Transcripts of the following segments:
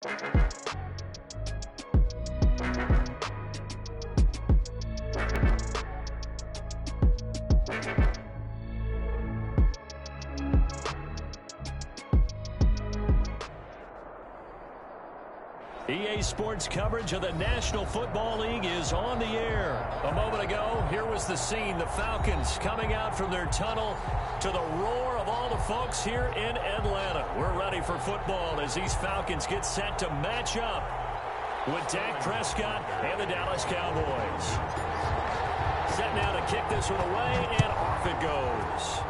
EA Sports coverage of the National Football League is on the air. A moment ago, here was the scene. The Falcons coming out from their tunnel to the roar of all the folks here in Atlanta. We're ready for football as these Falcons get set to match up with Dak Prescott and the Dallas Cowboys. Set now to kick this one away, and off it goes.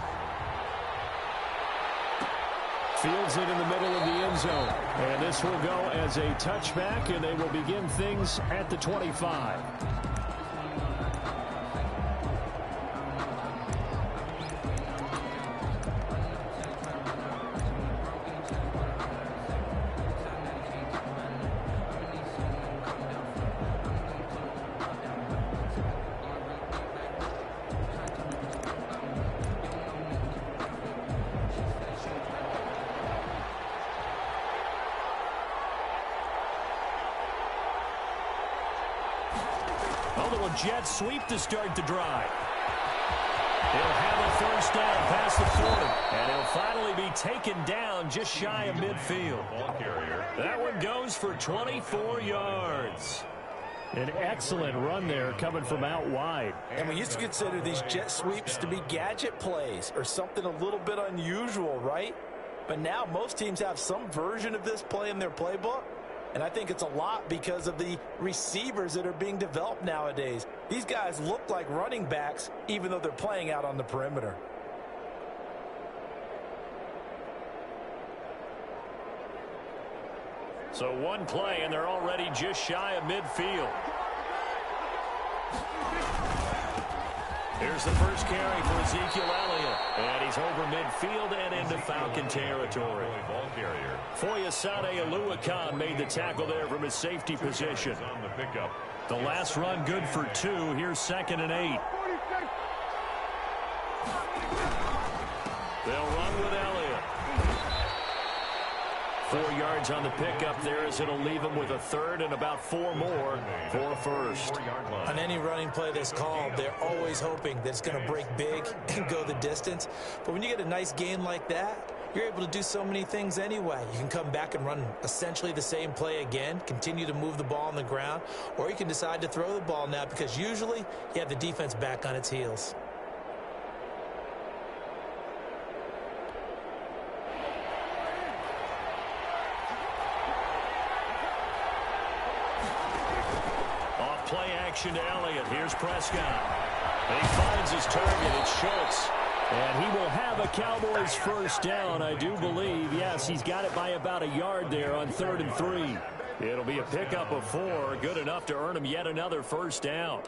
Fields it in the middle of the end zone. And this will go as a touchback, and they will begin things at the 25. Jet sweep to start the drive. He'll have a first down past the 40. And he'll finally be taken down just shy of midfield. That one goes for 24 yards. An excellent run there coming from out wide. And we used to consider these jet sweeps to be gadget plays or something a little bit unusual, right? But now most teams have some version of this play in their playbook. And I think it's a lot because of the receivers that are being developed nowadays. These guys look like running backs even though they're playing out on the perimeter. So one play and they're already just shy of midfield. Here's the first carry for Ezekiel Elliott. And he's over midfield and into Falcon territory. Foyesade Oluwakan made the tackle there from his safety position. The last run good for 2. Here's 2nd and 8. They'll run with Elliott. 4 yards on the pickup there as it'll leave him with a 3rd and about 4 more for a first. On any running play that's called, they're always hoping that it's going to break big and go the distance. But when you get a nice gain like that, you're able to do so many things anyway. You can come back and run essentially the same play again, continue to move the ball on the ground, or you can decide to throw the ball now because usually you have the defense back on its heels. Play action to Elliott. Here's Prescott. And he finds his target. It's Schultz. And he will have a Cowboys first down, I do believe. Yes, he's got it by about a yard there on 3rd and 3. It'll be a pickup of 4. Good enough to earn him yet another first down.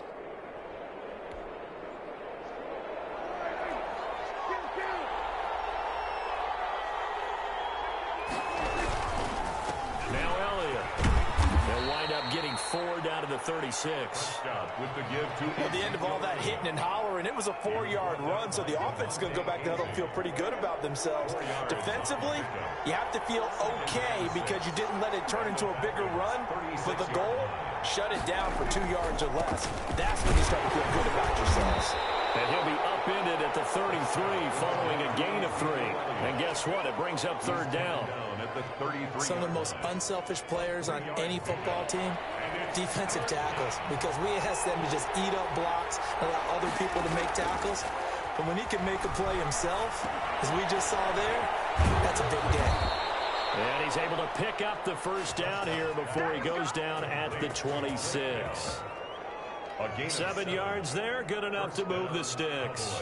Getting 4 down to the 36. At the end of all that hitting and hollering, it was a 4-yard run, so the offense is going to go back to huddle and feel pretty good about themselves. Defensively, you have to feel okay because you didn't let it turn into a bigger run. For the goal, shut it down for 2 yards or less. That's when you start to feel good about yourselves. And he'll be upended at the 33 following a gain of 3. And guess what? It brings up 3rd down. Some of the most unselfish players on any football team, defensive tackles, because we ask them to just eat up blocks, allow other people to make tackles. But when he can make a play himself, as we just saw there, that's a big day. And he's able to pick up the first down here before he goes down at the 26. 7 yards there, good enough to move the sticks.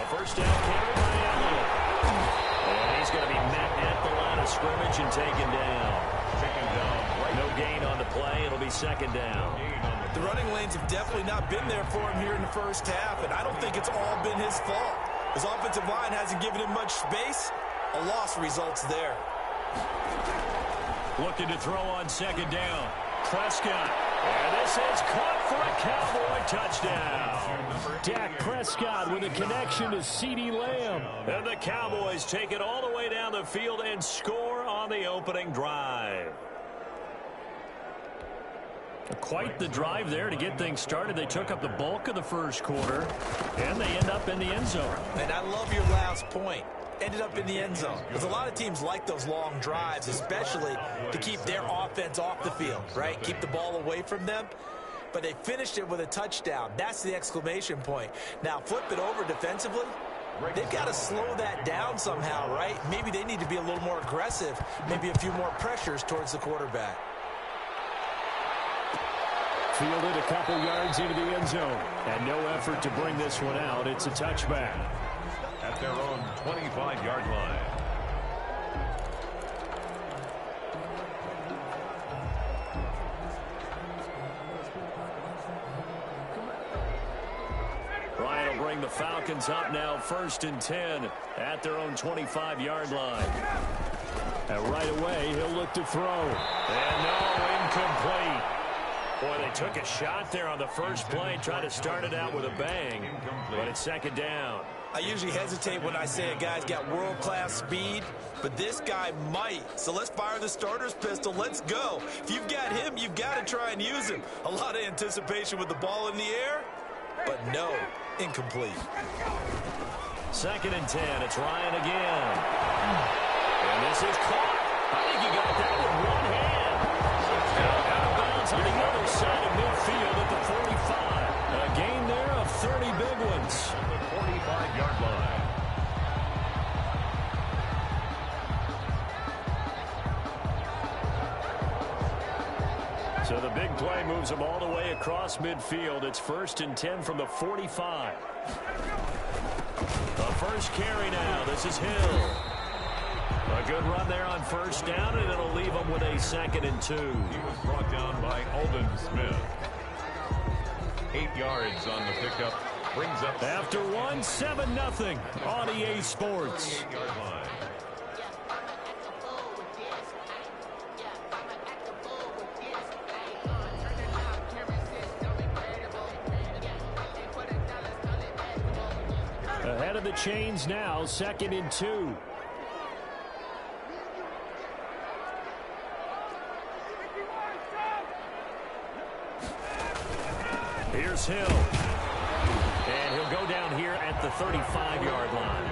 First down carry by Elliott. And he's going to be met at the line of scrimmage and taken down. No gain on the play. It'll be 2nd down. The running lanes have definitely not been there for him here in the first half, and I don't think it's all been his fault. His offensive line hasn't given him much space. A loss results there. Looking to throw on 2nd down. Prescott. And this is caught for a Cowboy touchdown. Dak Prescott with a connection to CeeDee Lamb. And the Cowboys take it all the way down the field and score on the opening drive. Quite the drive there to get things started. They took up the bulk of the first quarter, and they end up in the end zone. And I love your last point. Ended up in the end zone. Because a lot of teams like those long drives, especially to keep their offense off the field, right? Keep the ball away from them. But they finished it with a touchdown. That's the exclamation point. Now, flip it over defensively. They've got to slow that down somehow, right? Maybe they need to be a little more aggressive. Maybe a few more pressures towards the quarterback. Fielded a couple yards into the end zone. And no effort to bring this one out. It's a touchback. At their own 25-yard line. Ryan will bring the Falcons up now 1st and 10 at their own 25-yard line. And right away, he'll look to throw. And no, incomplete. Boy, they took a shot there on the first play, tried to start it out with a bang, but it's 2nd down. I usually hesitate when I say a guy's got world-class speed, but this guy might. So let's fire the starter's pistol. Let's go. If you've got him, you've got to try and use him. A lot of anticipation with the ball in the air, but no, incomplete. 2nd and 10. It's Ryan again. And this is caught. I think he got that with one hand. Out of bounds on the other side of midfield at the 45. A gain there of 30 big ones. 45-yard line. So the big play moves them all the way across midfield. It's 1st and 10 from the 45. The first carry now. This is Hill. A good run there on 1st down, and it'll leave them with a 2nd and 2. He was brought down by Aldon Smith. 8 yards on the pickup. Brings up after 7-0 on EA Sports. 8-yard line. Ahead of the chains now, 2nd and 2. Here's Hill. And he'll go down here at the 35-yard line.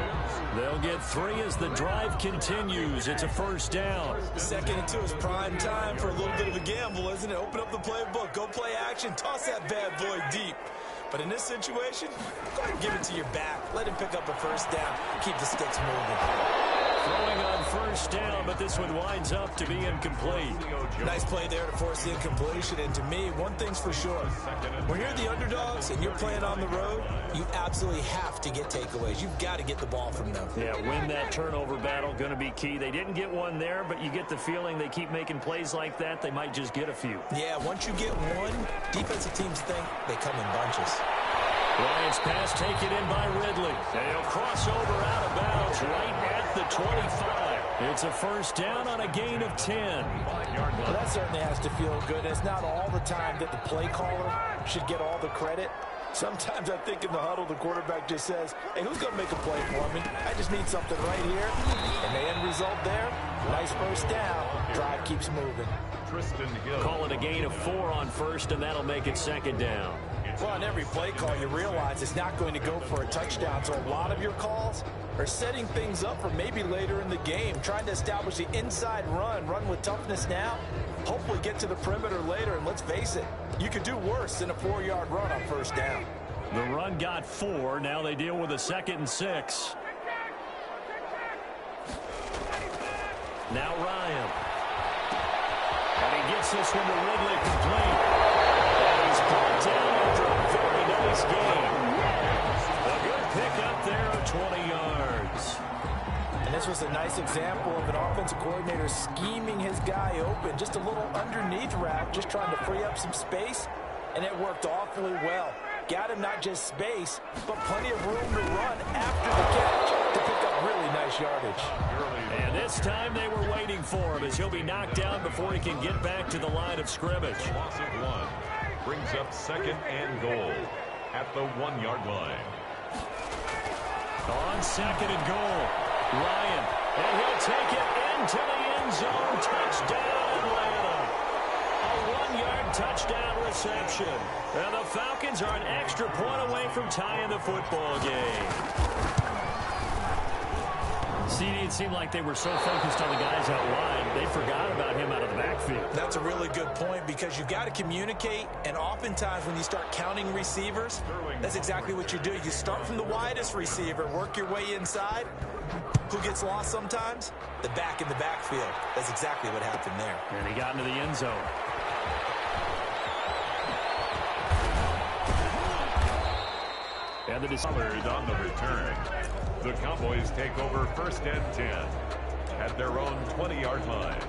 They'll get 3 as the drive continues. It's a 1st down. 2nd and 2 is prime time for a little bit of a gamble, isn't it? Open up the playbook. Go play action. Toss that bad boy deep. But in this situation, go ahead and give it to your back. Let him pick up a 1st down. Keep the sticks moving. Throwing on 1st down, but this one winds up to be incomplete. Nice play there to force the incompletion. And to me, one thing's for sure. When you're the underdogs and you're playing on the road, you absolutely have to get takeaways. You've got to get the ball from them. Yeah, win that turnover battle, going to be key. They didn't get one there, but you get the feeling they keep making plays like that, they might just get a few. Yeah, once you get one, defensive teams think they come in bunches. Ryan's pass taken in by Ridley. And he'll cross over out of bounds right at the 25. It's a 1st down on a gain of 10. Well, that certainly has to feel good. And it's not all the time that the play caller should get all the credit. Sometimes I think in the huddle, the quarterback just says, hey, who's going to make a play for me? I just need something right here. And the end result there, nice 1st down. Drive keeps moving. Tristan Hill. Call it a gain of 4 on 1st, and that'll make it 2nd down. Well, on every play call, you realize it's not going to go for a touchdown. So a lot of your calls are setting things up for maybe later in the game, trying to establish the inside run with toughness now, hopefully get to the perimeter later. And let's face it, you could do worse than a 4-yard run on 1st down. The run got 4. Now they deal with a 2nd and 6. Now Ryan. And he gets this one to Ridley complete. And he's brought down after a very nice game. A good pickup there of 20 yards. And this was a nice example of an offensive coordinator scheming his guy open. Just a little underneath route, just trying to free up some space. And it worked awfully well. Got him not just space, but plenty of room to run after the catch to pick up really nice yardage. And This time they were waiting for him as he'll be knocked down before he can get back to the line of scrimmage. Loss of 1 brings up 2nd and goal at the 1-yard line. On 2nd and goal, Ryan, and he'll take it into the end zone. Touchdown, Atlanta. A 1-yard touchdown reception. And the Falcons are an extra point away from tying the football game. CD, it seemed like they were so focused on the guys out wide, they forgot about him out of the backfield. That's a really good point because you got to communicate, and oftentimes when you start counting receivers, that's exactly what you do. You start from the widest receiver, work your way inside. Who gets lost sometimes? The back in the backfield. That's exactly what happened there. And he got into the end zone. And the Colored on the return. The Cowboys take over 1st and 10 at their own 20-yard line.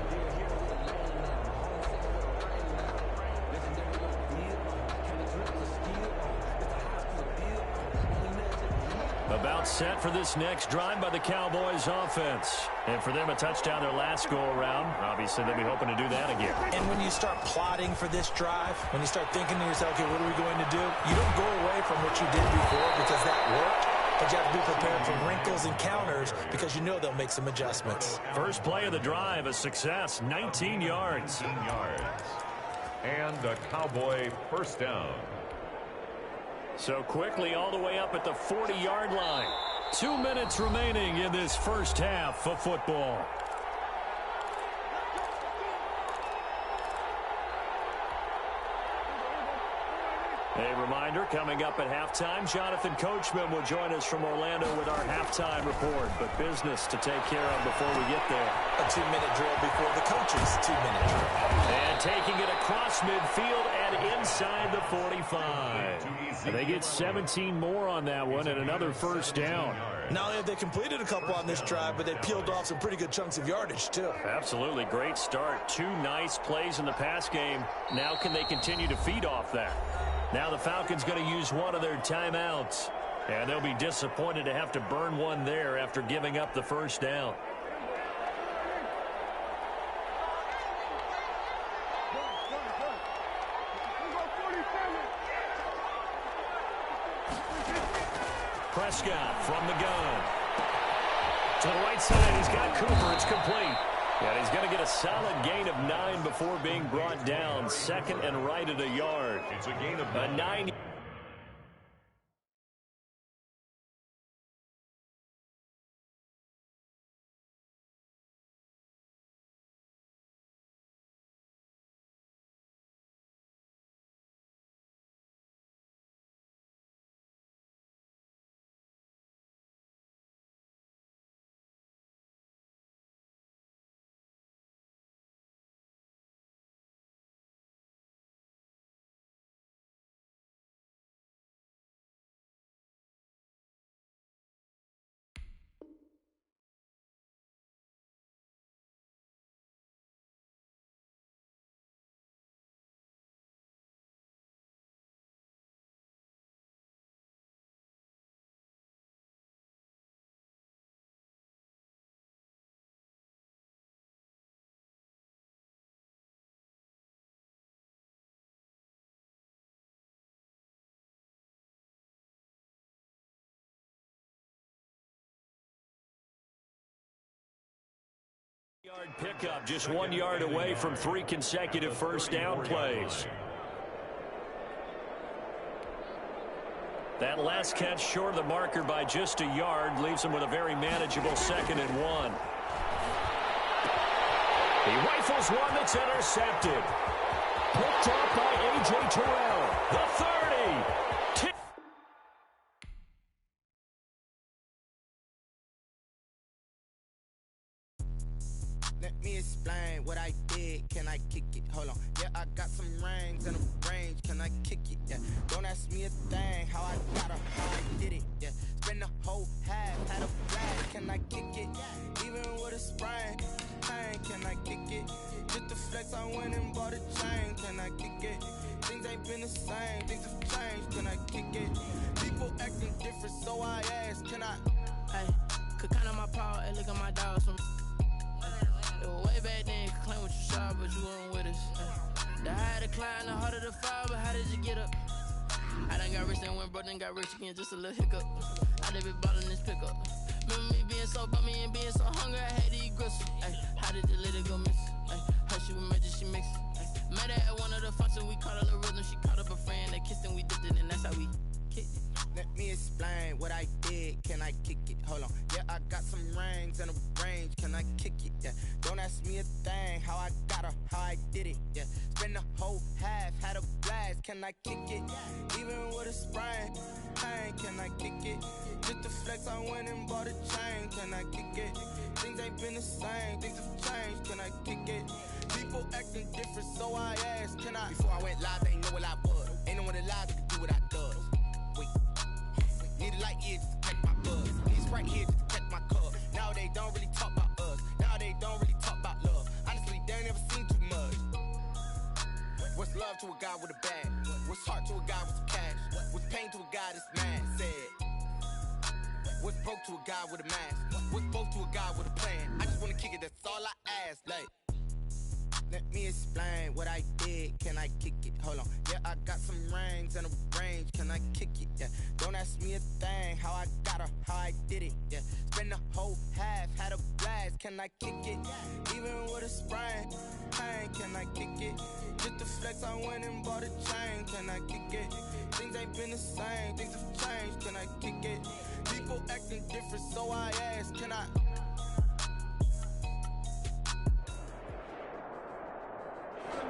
About set for this next drive by the Cowboys offense. And for them, a touchdown their last go-around. Obviously, they'll be hoping to do that again. And when you start plotting for this drive, when you start thinking to yourself, okay, what are we going to do? You don't go away from what you did before because that worked. But you have to be prepared for wrinkles and counters because you know they'll make some adjustments. First play of the drive, a success, 19 yards. 19 yards. And a Cowboy first down. So quickly all the way up at the 40-yard line. 2 minutes remaining in this first half of football. A reminder, coming up at halftime, Jonathan Coachman will join us from Orlando with our halftime report. But business to take care of before we get there. A 2-minute drill before the coach's 2-minute drill. And taking it across midfield and inside the 45. And they get 17 more on that one and another first down. Not only have they completed a couple on this drive, but they peeled off some pretty good chunks of yardage, too. Absolutely. Great start. 2 nice plays in the pass game. Now can they continue to feed off that? Now the Falcons going to use one of their timeouts. And they'll be disappointed to have to burn one there after giving up the first down. Prescott from the gun. To the right side, he's got Cooper. It's complete. And he's going to get a solid gain of 9 before being brought down. 2nd and right at a yard. It's a gain of a 9. Yard pickup, just 1 yard away from 3 consecutive first down plays. That last catch short of the marker by just a yard leaves him with a very manageable 2nd and 1. He rifles one that's intercepted. Picked up by A.J. Terrell. The 30. Let me explain what I did. Can I kick it? Hold on. Yeah, I got some rings and a range. Can I kick it? Yeah. Don't ask me a thing. How I got her, how I did it. Yeah. Spend the whole half, had a flag. Can I kick it? Even with a sprain. Pain. Can I kick it? Just to flex, I went and bought a chain. Can I kick it? Things ain't been the same. Things have changed. Can I kick it? People acting different, so I asked. Can I? Hey, could count on my power and look at my dogs from. way back then, could claim what you saw, but you weren't with us. The higher the climb, the harder the fall, but how did you get up? I done got rich and went broke, then got rich again, just a little hiccup. I done been ballin' this pickup. Remember me being so bummy and being so hungry, I had to eat gristle. How did the lady go miss? How she was magic, she mixed. Met her at one of the functions, we caught her the rhythm. She caught up a friend, they kissed and we dipped it, and that's how we kicked it. Let me explain what I did. Can I kick it? Hold on. Yeah, I got some rings and a range. Can I kick it? Yeah. Don't ask me a thing. How I got her, how I did it. Yeah. Spend the whole half, had a blast. Can I kick it? Even with a sprain. Pain, can I kick it? Just to flex, I went and bought a chain. Can I kick it? Things ain't been the same. Things have changed. Can I kick it? People acting different, so I asked, can I? Before I went live, they ain't know what I was. Ain't no one alive that could do what I does. Wait. Need a light here just to catch my buzz. Need Sprite here just to catch my cup. Now they don't really talk about us. Now they don't really talk about love. Honestly, they ain't never seen too much. What's love to a guy with a bag? What's heart to a guy with some cash? What's pain to a guy that's mad? Said. What's broke to a guy with a mask? What's both to a guy with a plan? I just wanna kick it, that's all I ask. Like, let me explain what I did. Can I kick it? Hold on. Yeah, I got some rings and a range. Can I kick it? Yeah. Don't ask me a thing. How I got her, how I did it. Yeah. Spend the whole half, had a blast. Can I kick it? Even with a sprain. Pain, can I kick it? Just to flex, I went and bought a chain. Can I kick it? Things ain't been the same. Things have changed. Can I kick it? People acting different, so I ask, can I?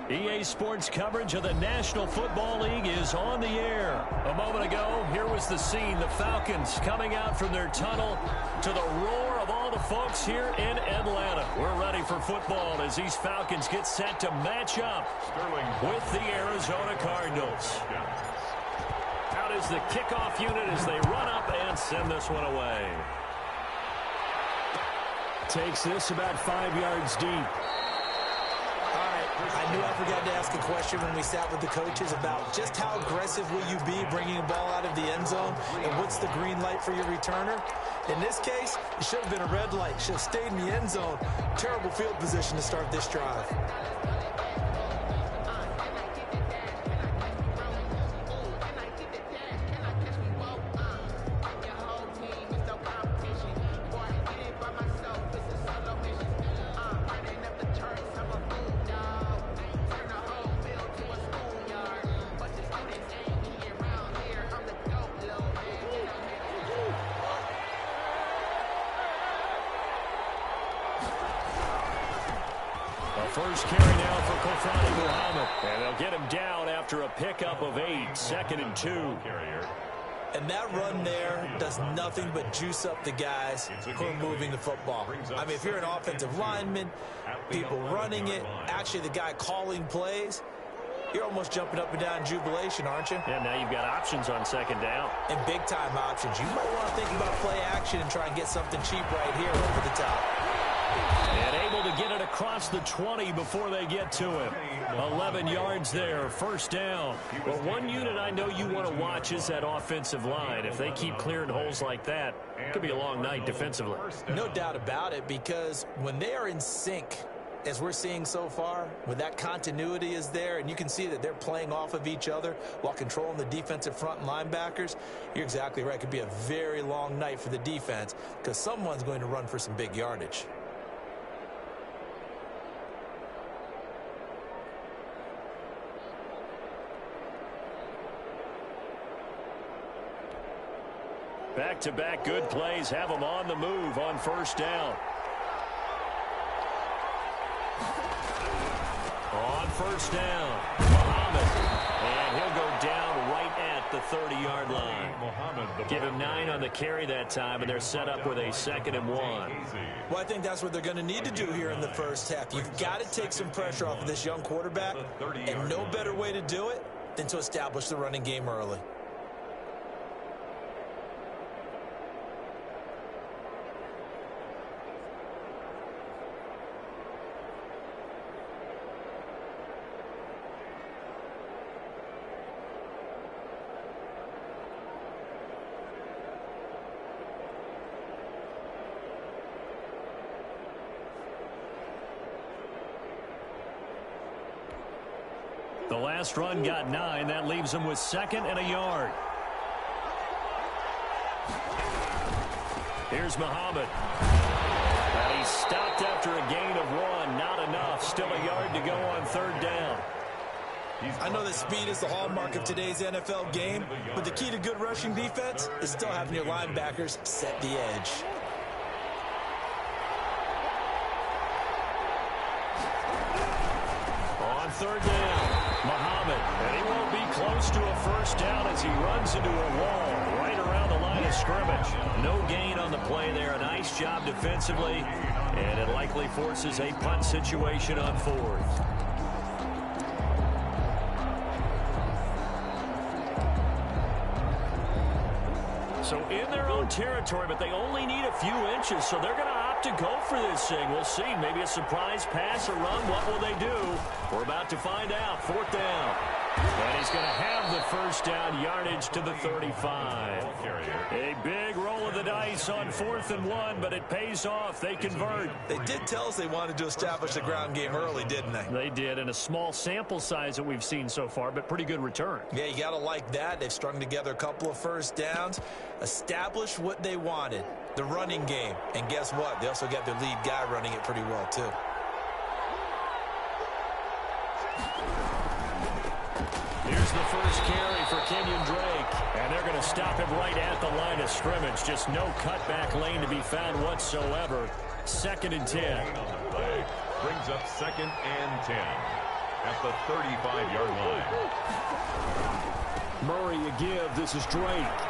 EA Sports coverage of the National Football League is on the air. A moment ago, here was the scene. The Falcons coming out from their tunnel to the roar of all the folks here in Atlanta. We're ready for football as these Falcons get set to match up with the Arizona Cardinals. Out is the kickoff unit as they run up and send this one away. Takes this about 5 yards deep. I knew I forgot to ask a question when we sat with the coaches about just how aggressive will you be bringing a ball out of the end zone, and what's the green light for your returner? In this case, it should have been a red light. Should have stayed in the end zone. Terrible field position to start this drive. First carry now for Kofani Muhammad. And they'll get him down after a pickup of 8, 2nd and 2. And that run there does nothing but juice up the guys who are moving the football. I mean, if you're an offensive lineman, people running it, actually the guy calling plays, you're almost jumping up and down in jubilation, aren't you? Yeah, now you've got options on 2nd down. And big-time options. You might want to think about play action and try and get something cheap right here over the top. And able to get it across the 20 before they get to him. 11 yards there, first down. But one unit I know you want to watch is that offensive line. If they keep clearing holes like that, it could be a long night defensively. No doubt about it, because when they are in sync, as we're seeing so far, when that continuity is there, and you can see that they're playing off of each other while controlling the defensive front and linebackers, you're exactly right. It could be a very long night for the defense because someone's going to run for some big yardage. Back-to-back good plays have them on the move on first down. On first down, Muhammad. And he'll go down right at the 30-yard line. Give him 9 on the carry that time, and they're set up with a 2nd and 1. Well, I think that's what they're going to need to do here in the first half. You've got to take some pressure off of this young quarterback, and no better way to do it than to establish the running game early. last run got 9. That leaves him with 2nd and a yard. Here's Muhammad. And he's stopped after a gain of 1. Not enough. Still a yard to go on 3rd down. I know that speed is the hallmark of today's NFL game, but the key to good rushing defense is still having your linebackers set the edge. On 3rd down, Muhammad. And he won't be close to a 1st down as he runs into a wall right around the line of scrimmage. No gain on the play there. A nice job defensively, and it likely forces a punt situation on 4th. So in their own territory, but they only need a few inches, so they're going to opt to go for this thing. We'll see. Maybe a surprise pass or run. What will they do? We're about to find out. 4th down. And he's going to have the 1st down, yardage to the 35. A big roll of the dice on 4th and 1, but it pays off. They convert. They did tell us they wanted to establish the ground game early, didn't they? They did, and a small sample size that we've seen so far, but pretty good return. Yeah, you got to like that. They've strung together a couple of 1st downs, established what they wanted, the running game. And guess what? They also got their lead guy running it pretty well, too. Here's the first carry for Kenyon Drake. And they're going to stop him right at the line of scrimmage. Just no cutback lane to be found whatsoever. 2nd and 10. Brings up 2nd and 10 at the 35-yard line. Murray a give. This is Drake.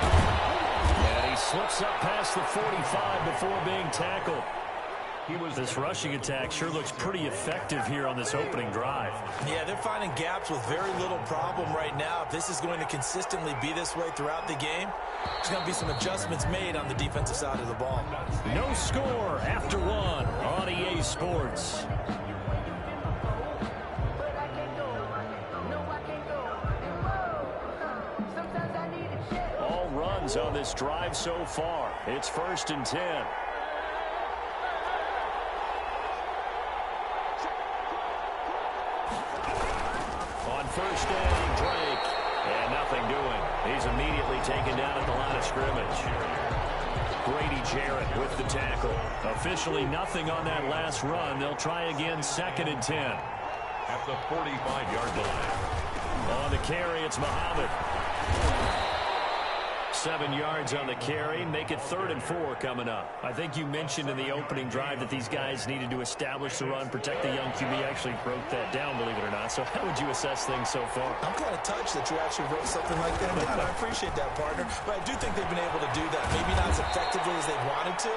And he slips up past the 45 before being tackled. This rushing attack sure looks pretty effective here on this opening drive. Yeah, they're finding gaps with very little problem right now. If this is going to consistently be this way throughout the game, there's going to be some adjustments made on the defensive side of the ball. No score after 1 on EA Sports. All runs on this drive so far. It's 1st and 10. On 1st down, Drake. And nothing doing. He's immediately taken down at the line of scrimmage. Grady Jarrett with the tackle. Officially nothing on that last run. They'll try again 2nd and 10. At the 45-yard line. On the carry, it's Muhammad. 7 yards on the carry. Make it 3rd and 4 coming up. I think you mentioned in the opening drive that these guys needed to establish the run, protect the young QB. Actually wrote that down, believe it or not. So how would you assess things so far? I'm kind of touched that you actually wrote something like that down. I appreciate that, partner. But I do think they've been able to do that. Maybe not as effectively as they wanted to,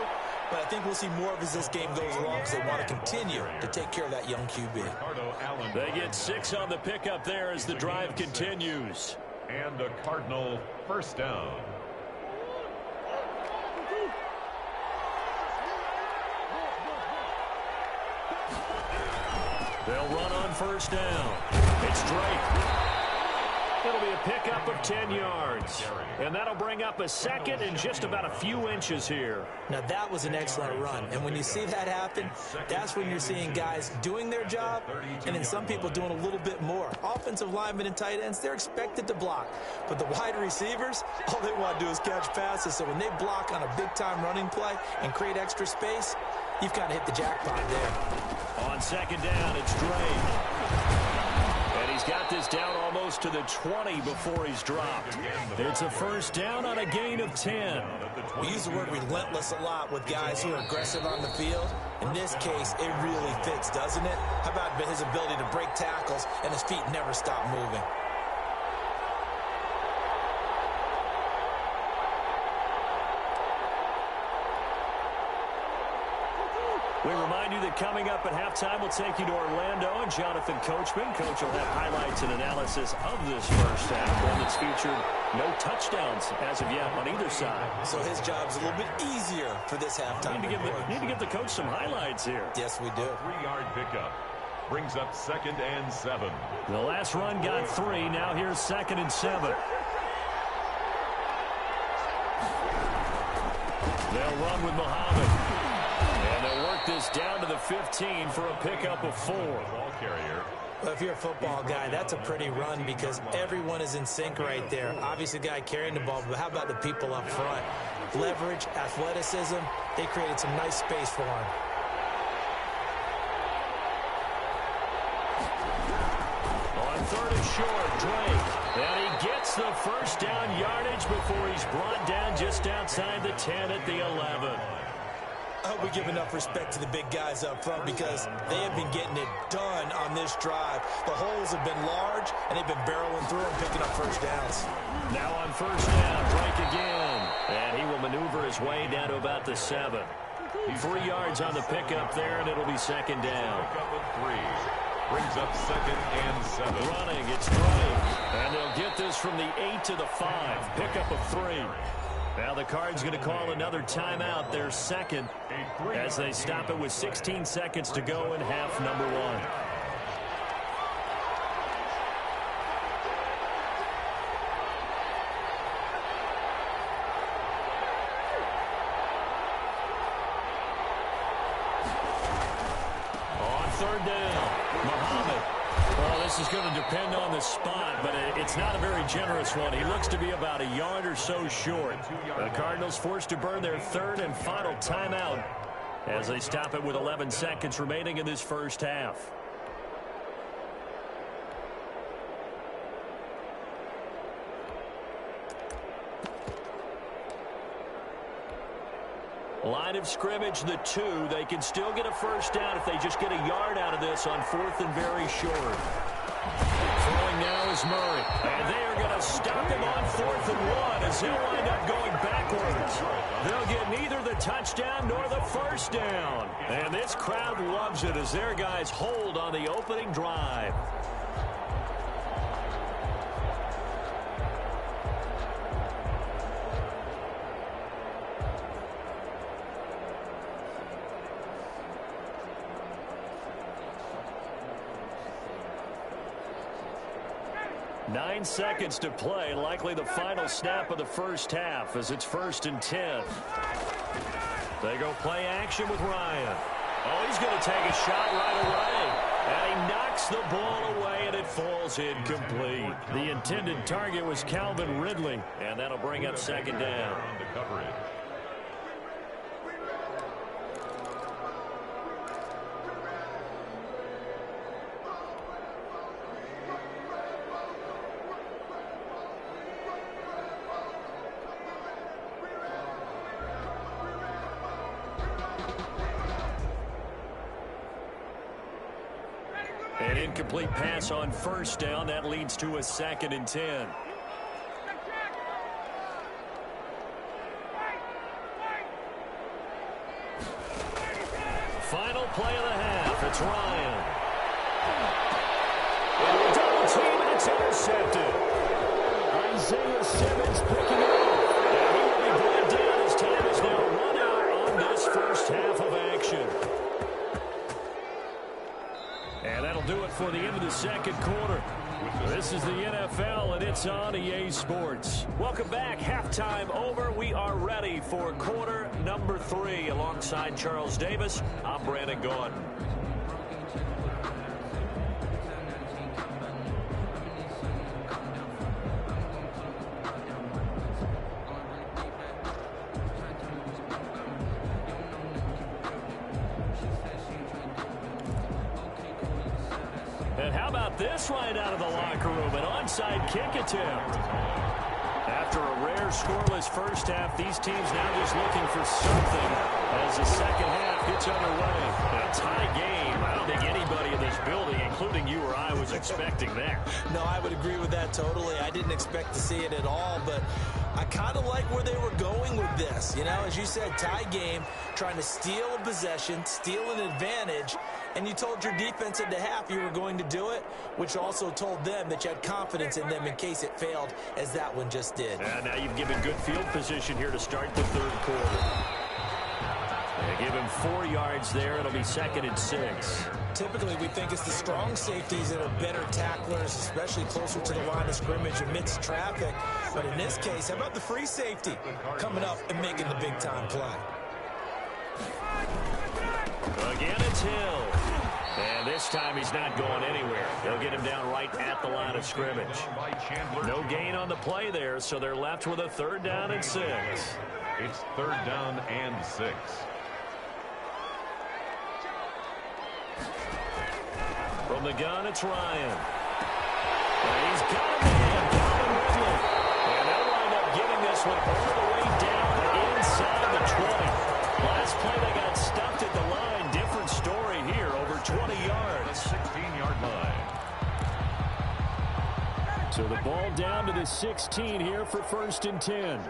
but I think we'll see more of as this game goes along because they want to continue to take care of that young QB. They get 6 on the pickup there as the drive continues. And a Cardinal 1st down. They'll run on 1st down. It's Drake. It'll be a pickup of 10 yards. And that'll bring up a 2nd and just about a few inches here. Now, that was an excellent run. And when you see that happen, that's when you're seeing guys doing their job and then some people doing a little bit more. Offensive linemen and tight ends, they're expected to block. But the wide receivers, all they want to do is catch passes. So when they block on a big-time running play and create extra space, you've kind of hit the jackpot there. On 2nd down, it's Drake. And he's got this down almost to the 20 before he's dropped. It's a 1st down on a gain of 10. We use the word relentless a lot with guys who are aggressive on the field. In this case, it really fits, doesn't it? How about his ability to break tackles and his feet never stop moving? We remind you that coming up at halftime, we'll take you to Orlando and Jonathan Coachman. Coach will have highlights and analysis of this 1st half, one that's featured no touchdowns as of yet on either side. So his job's a little bit easier for this halftime. Need to give the coach some highlights here. Yes, we do. 3-yard pickup. Brings up 2nd and 7. The last run got 3. Now here's 2nd and 7. They'll run with Muhammad. And they'll work this down to the 15 for a pickup of 4. Ball carrier Well, if you're a football guy, that's a pretty run because everyone is in sync right there. Obviously, the guy carrying the ball, but how about the people up front? Leverage, athleticism, they created some nice space for him. On third and short, Drake. And he gets the first down yardage before he's brought down just outside the 10 at the 11. I hope we give enough respect to the big guys up front because they have been getting it done on this drive. The holes have been large, and they've been barreling through and picking up first downs. Now on first down, Drake again. And he will maneuver his way down to about the 7. 3 yards on the pickup there, and it'll be second down. Pickup of 3. Brings up second and 7. Running, it's Drake. And they'll get this from the 8 to the 5. Pickup of 3. Now the Cards going to call another timeout, their second, as they stop it with 16 seconds to go in half number 1. On third down, Muhammad. Well, this is going to depend on the spot, but it's not a very generous one. He looks to be about a yard or so short. The Cardinals forced to burn their third and final timeout as they stop it with 11 seconds remaining in this first half. Line of scrimmage, the 2. They can still get a first down if they just get a yard out of this on fourth and very short. Throwing now is Murray. And they are going to stop him on fourth and 1 as he'll wind up going backwards. They'll get neither the touchdown nor the first down. And this crowd loves it as their guys hold on the opening drive. Nine seconds to play, likely the final snap of the first half as it's 1st and 10. They go play action with Ryan. Oh, he's going to take a shot right away. And he knocks the ball away, and it falls incomplete. The intended target was Calvin Ridley, and that'll bring up second down. On the coverage. An incomplete pass on first down. That leads to a 2nd and 10. Final play of the half. It's Ryan. And a double team, and it's intercepted. Isaiah Simmons picking it up. And he will be brought down as time is now run out on this first half of action. And that'll do it for the end of the second quarter. This is the NFL, and it's on EA Sports. Welcome back. Halftime over. We are ready for quarter number 3. Alongside Charles Davis, I'm Brandon Gaudin. And how about this right out of the locker room? An onside kick attempt. After a rare scoreless first half, these teams now just looking for something as the second half gets underway. A tie game. I don't think anybody in this building, including you or I, was expecting that. No, I would agree with that totally. I didn't expect to see it at all, but I kind of like where they were going with this. You know, as you said, tie game, trying to steal a possession, steal an advantage, and you told your defense at the half you were going to do it, which also told them that you had confidence in them in case it failed, as that one just did. And now you've given good field position here to start the third quarter. They give him 4 yards there. It'll be 2nd and 6. Typically, we think it's the strong safeties that are better tacklers, especially closer to the line of scrimmage amidst traffic. But in this case, how about the free safety coming up and making the big-time play? Again, it's Hill. And this time he's not going anywhere. They'll get him down right at the line of scrimmage. No gain on the play there, so they're left with a 3rd down and 6. It's 3rd down and 6. From the gun, it's Ryan. And he's got a man, Calvin Ridley. And they'll wind up giving this one all the way down inside the 20. Last play they got stuffed at the line. Different story here, over 20 yards. 16-yard line. So the ball down to the 16 here for 1st and 10.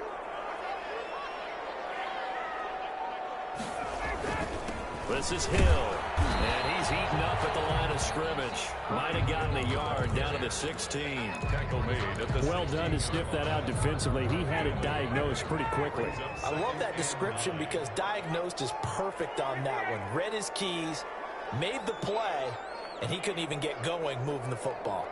This is Hill. And he's heating up at the line of scrimmage. Might have gotten a yard down to the 16. Tackle made at the Well done to sniff that out defensively. He had it diagnosed pretty quickly. I love that description because diagnosed is perfect on that one. Read his keys, made the play, and he couldn't even get going moving the football.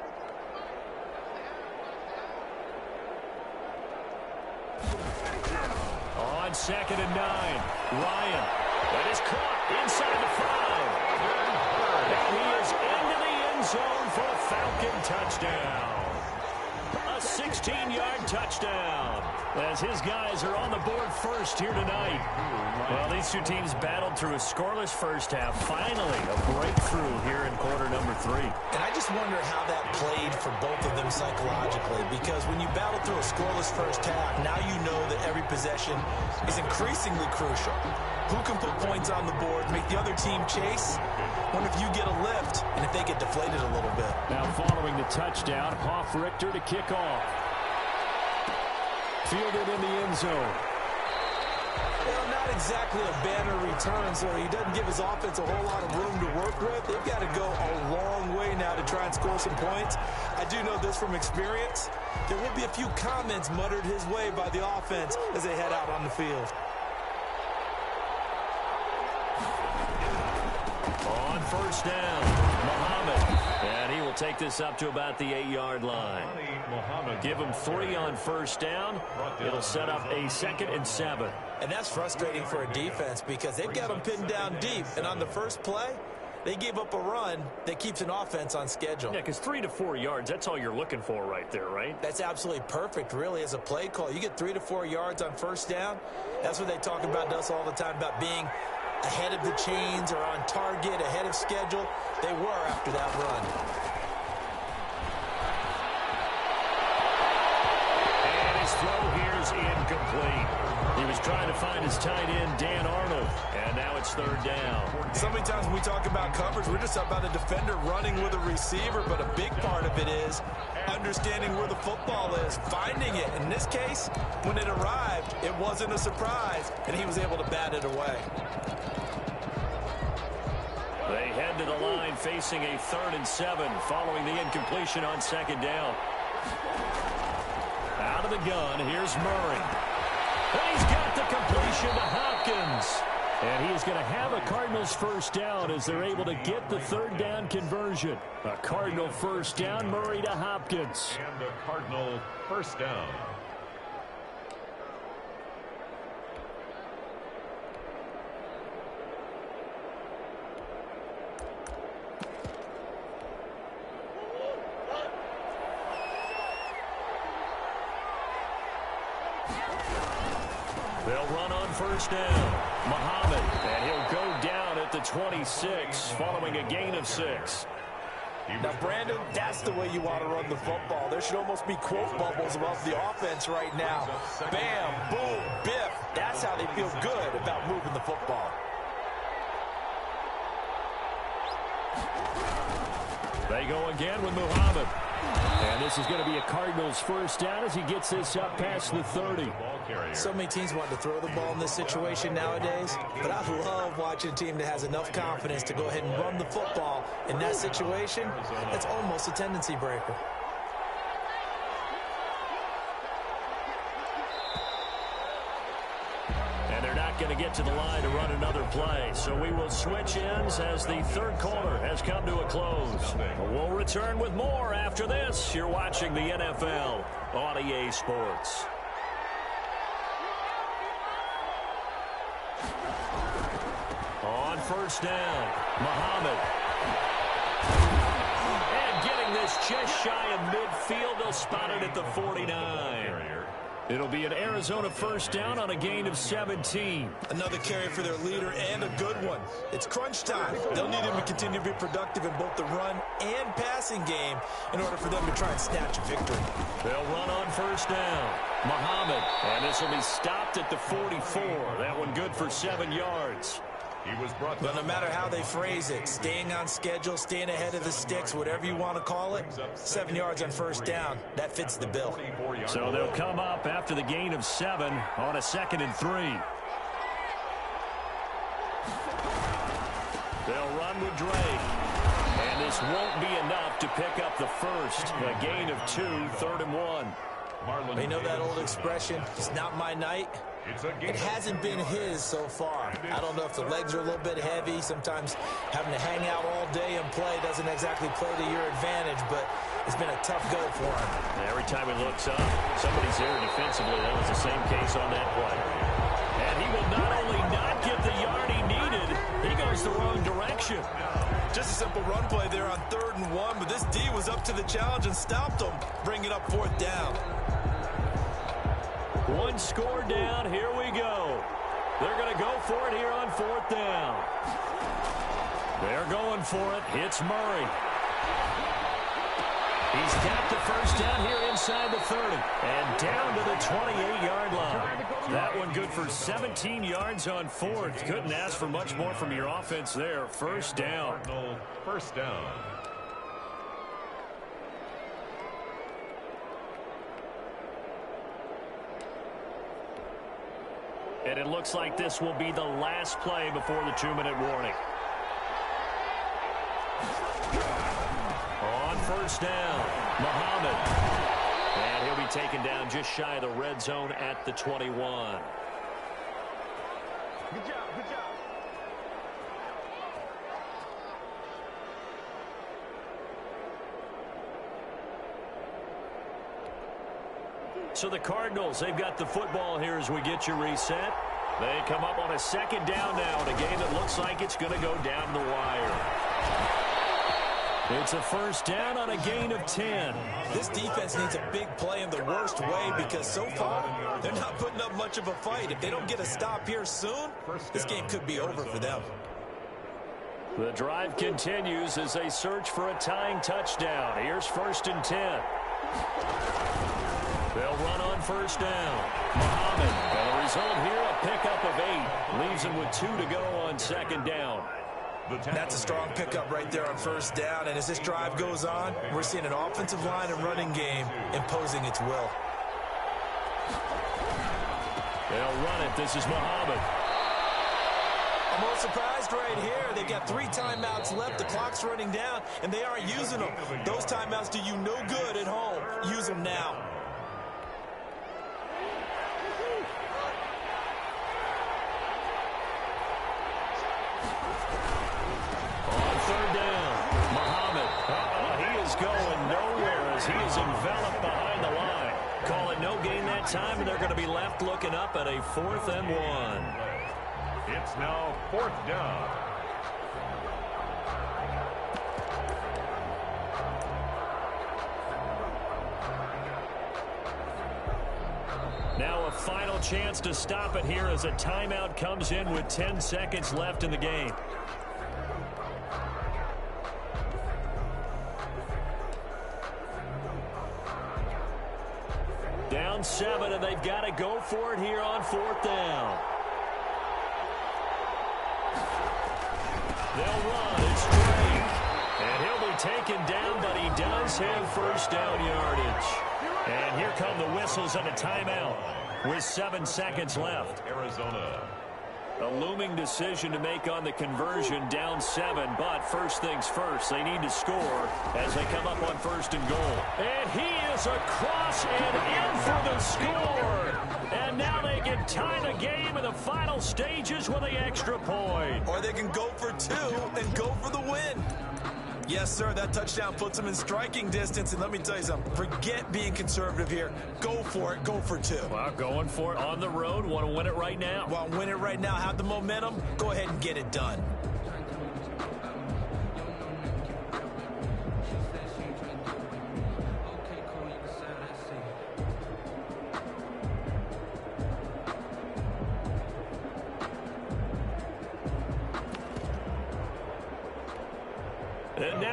On 2nd and 9, Ryan. That is caught inside the 5. And he is into the end zone for a Falcon touchdown. A 16-yard touchdown. As his guys are on the board first here tonight. Well, these two teams battled through a scoreless first half. Finally, a breakthrough here in quarter number 3. And I just wonder how that played for both of them psychologically, because when you battle through a scoreless first half, now you know that every possession is increasingly crucial. Who can put points on the board, make the other team chase? Wonder if you get a lift and if they get deflated a little bit. Now following the touchdown, Hoff Richter to kick off. Fielded in the end zone. Well, not exactly a banner return, so he doesn't give his offense a whole lot of room to work with. They've got to go a long way now to try and score some points. I do know this from experience. There will be a few comments muttered his way by the offense as they head out on the field. On 1st down, Muhammad. And he will take this up to about the 8-yard line. Give him 3 on 1st down. It'll set up a 2nd and 7. And that's frustrating for a defense because they've got them pinned down deep. And on the first play, they gave up a run that keeps an offense on schedule. Yeah, because 3 to 4 yards, that's all you're looking for right there, right? That's absolutely perfect, really, as a play call. You get 3 to 4 yards on 1st down. That's what they talk about to us all the time, about being ahead of the chains or on target, ahead of schedule. They were after that run. And his throw here is incomplete. He was trying to find his tight end, Dan Arnold, and now it's 3rd down. So many times when we talk about coverage, we're just about a defender running with a receiver, but a big part of it is understanding where the football is, finding it. In this case, when it arrived, it wasn't a surprise, and he was able to bat it away. They head to the line facing a 3rd and 7 following the incompletion on 2nd down. Out of the gun, here's Murray. And he's got the completion to Hopkins. And he is going to have a Cardinals 1st down as they're able to get the 3rd down conversion. A Cardinal 1st down, Murray to Hopkins. And the Cardinal 1st down. They'll run on 1st down. Muhammad, and he'll go down at the 26 following a gain of 6. Now, Brandon, that's the way you want to run the football. There should almost be quote bubbles above the offense right now. Bam, boom, biff. That's how they feel good about moving the football. They go again with Muhammad. And this is going to be a Cardinals 1st down as he gets this up past the 30. So many teams want to throw the ball in this situation nowadays, but I love watching a team that has enough confidence to go ahead and run the football in that situation. That's almost a tendency breaker. And they're not going to get to the line to run another play. So we will switch ends as the 3rd quarter has come to a close. We'll return with more after this. You're watching the NFL on EA Sports. On 1st down, Muhammad. And getting this just shy of midfield, they'll spot it at the 49. It'll be an Arizona first down on a gain of 17. Another carry for their leader, and a good one. It's crunch time. They'll need him to continue to be productive in both the run and passing game in order for them to try and snatch a victory. They'll run on first down. Muhammad, and this will be stopped at the 44. That one good for 7 yards. He was brought But no matter how they phrase it, staying on schedule, staying ahead of the sticks, whatever you want to call it, 7 yards on first down, that fits the bill. So they'll come up after the gain of 7 on a 2nd and 3. They'll run with Drake. And this won't be enough to pick up the first. A gain of 2, 3rd and 1. They know that old expression, it's not my night. It hasn't been his so far. I don't know if the legs are a little bit heavy. Sometimes having to hang out all day and play doesn't exactly play to your advantage, but it's been a tough go for him. Every time he looks up, somebody's there defensively. That was the same case on that play. And he will not only not get the yard he needed, he goes the wrong direction. Just a simple run play there on 3rd and 1, but this D was up to the challenge and stopped him, bringing up 4th down. One score down. Here we go. They're going to go for it here on 4th down. They're going for it. It's Murray. He's got the first down here inside the 30. And down to the 28-yard line. That one good for 17 yards on 4th. Couldn't ask for much more from your offense there. First down. First down. And it looks like this will be the last play before the 2-minute warning. On first down, Muhammad. And he'll be taken down just shy of the red zone at the 21. Good job, good job. So the Cardinals, they've got the football here as we get you reset. They come up on a 2nd down now in a game that looks like it's going to go down the wire. It's a first down on a gain of 10. This defense needs a big play in the worst way because so far they're not putting up much of a fight. If they don't get a stop here soon, this game could be over for them. The drive continues as they search for a tying touchdown. Here's 1st and 10. They'll run on first down. Muhammad, and the result here, a pickup of 8. Leaves them with 2 to go on 2nd down. That's a strong pickup right there on first down. And as this drive goes on, we're seeing an offensive line and running game imposing its will. They'll run it. This is Muhammad. I'm a little surprised right here. They've got 3 timeouts left. The clock's running down, and they aren't using them. Those timeouts do you no good at home. Use them now. On 3rd down, Muhammad. He is going nowhere as he is enveloped behind the line. Call it no gain that time, and they're going to be left looking up at a 4th and 1. It's now 4th down. Now a final chance to stop it here as a timeout comes in with 10 seconds left in the game. Down 7, and they've got to go for it here on 4th down. They'll run. It's Drake. And he'll be taken down, but he does have first down yardage. And here come the whistles and a timeout with 7 seconds left. Arizona. A looming decision to make on the conversion, down 7, but first things first, they need to score as they come up on 1st and goal. And he is across and in for the score. And now they can tie the game in the final stages with the extra point. Or they can go for 2 and go for the win. Yes, sir, that touchdown puts them in striking distance. And let me tell you something, forget being conservative here. Go for it, go for 2. Well, going for it on the road. Want to win it right now. Want to win it right now, have the momentum, go ahead and get it done.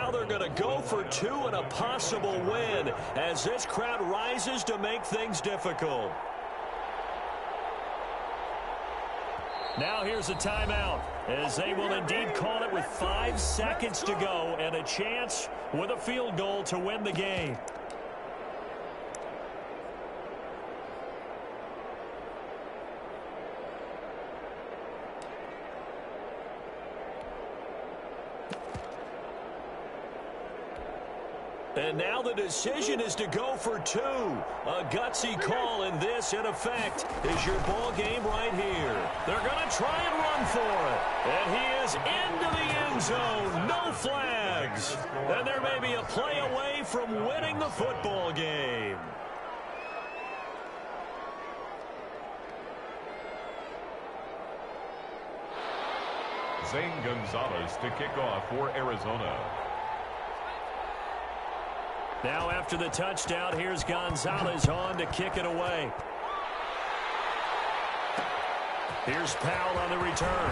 now they're going to go for two and a possible win as this crowd rises to make things difficult. Now here's a timeout as they will indeed call it with 5 seconds to go and a chance with a field goal to win the game. And now the decision is to go for two. A gutsy call, and this, in effect, is your ball game right here. They're going to try and run for it. And he is into the end zone. No flags. And there may be a play away from winning the football game. Zane Gonzalez to kick off for Arizona. Now after the touchdown, here's Gonzalez on to kick it away. Here's Powell on the return.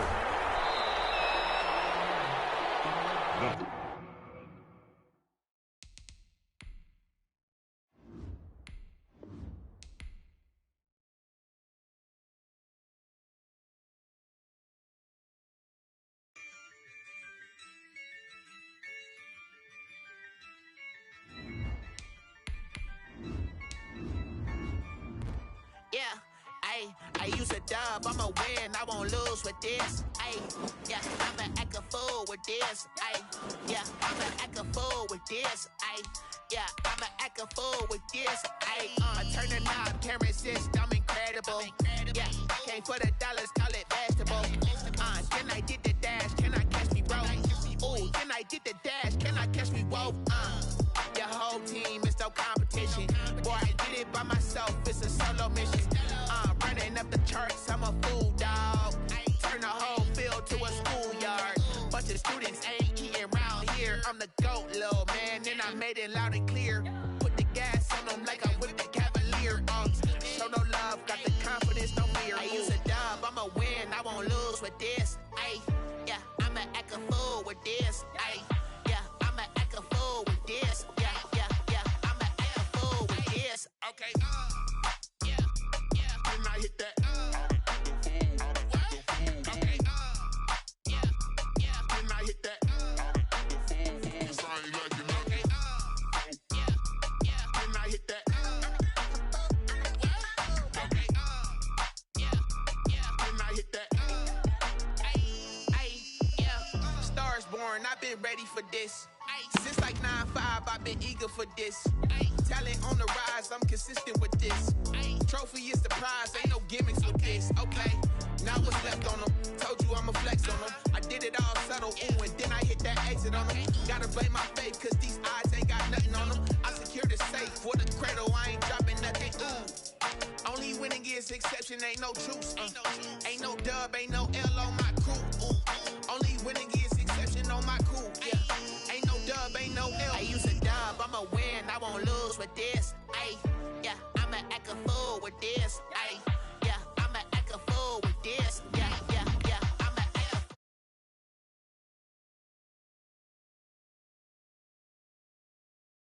I use a dub, I'ma win, I won't lose with this. Yeah, I'ma act a fool with this. Yeah, I'ma act a fool with this. Yeah, I'ma act a fool with this. I turn the knob, can't resist, I'm incredible. Yeah, came for the dollars, call it vegetable. Can I get the dash? Can I catch me, bro? Ooh, can I get the dash? Can I catch me, whoa? Your whole team is no competition. Boy, I did it by myself, it's a solo mission. Running up the charts, I'm a fool, dog. Turn the whole field to a schoolyard. Bunch of students ain't eating round here. I'm the GOAT, little man, and I made it loud and clear. Put the gas on them like I'm with the Cavalier. Show no love, got the confidence, no fear. I use a dub, I'ma win, I won't lose with this. Yeah, I'ma act a fool with this. Yeah, I'ma act a fool with this. Yeah, I'ma act a fool with this. Okay. I hit that. Okay. When I hit that. When I hit that. Okay. When I hit that. Yeah. Stars born, I've been ready for this. Since like 9-5, I've been eager for this. Talent on the rise, I'm consistent with this. Trophy is the prize, ain't no gimmicks with this. Okay, now what's left on them? Told you I'ma flex on them. I did it all subtle, ooh, and then I hit that exit on them. Gotta blame my faith, cause these eyes ain't got nothing on them. I secured the safe for the cradle, I ain't dropping nothing, ooh. Only winning is exception, ain't no truce. Ain't no dub, ain't no L on my crew, ooh. Only winning is exception on my crew, yeah. Ain't no dub, ain't no L. I use a dub, I'ma win, I won't lose with this. Yeah, I'ma act a fool with this. Yeah, I'ma act a fool with this. Yeah.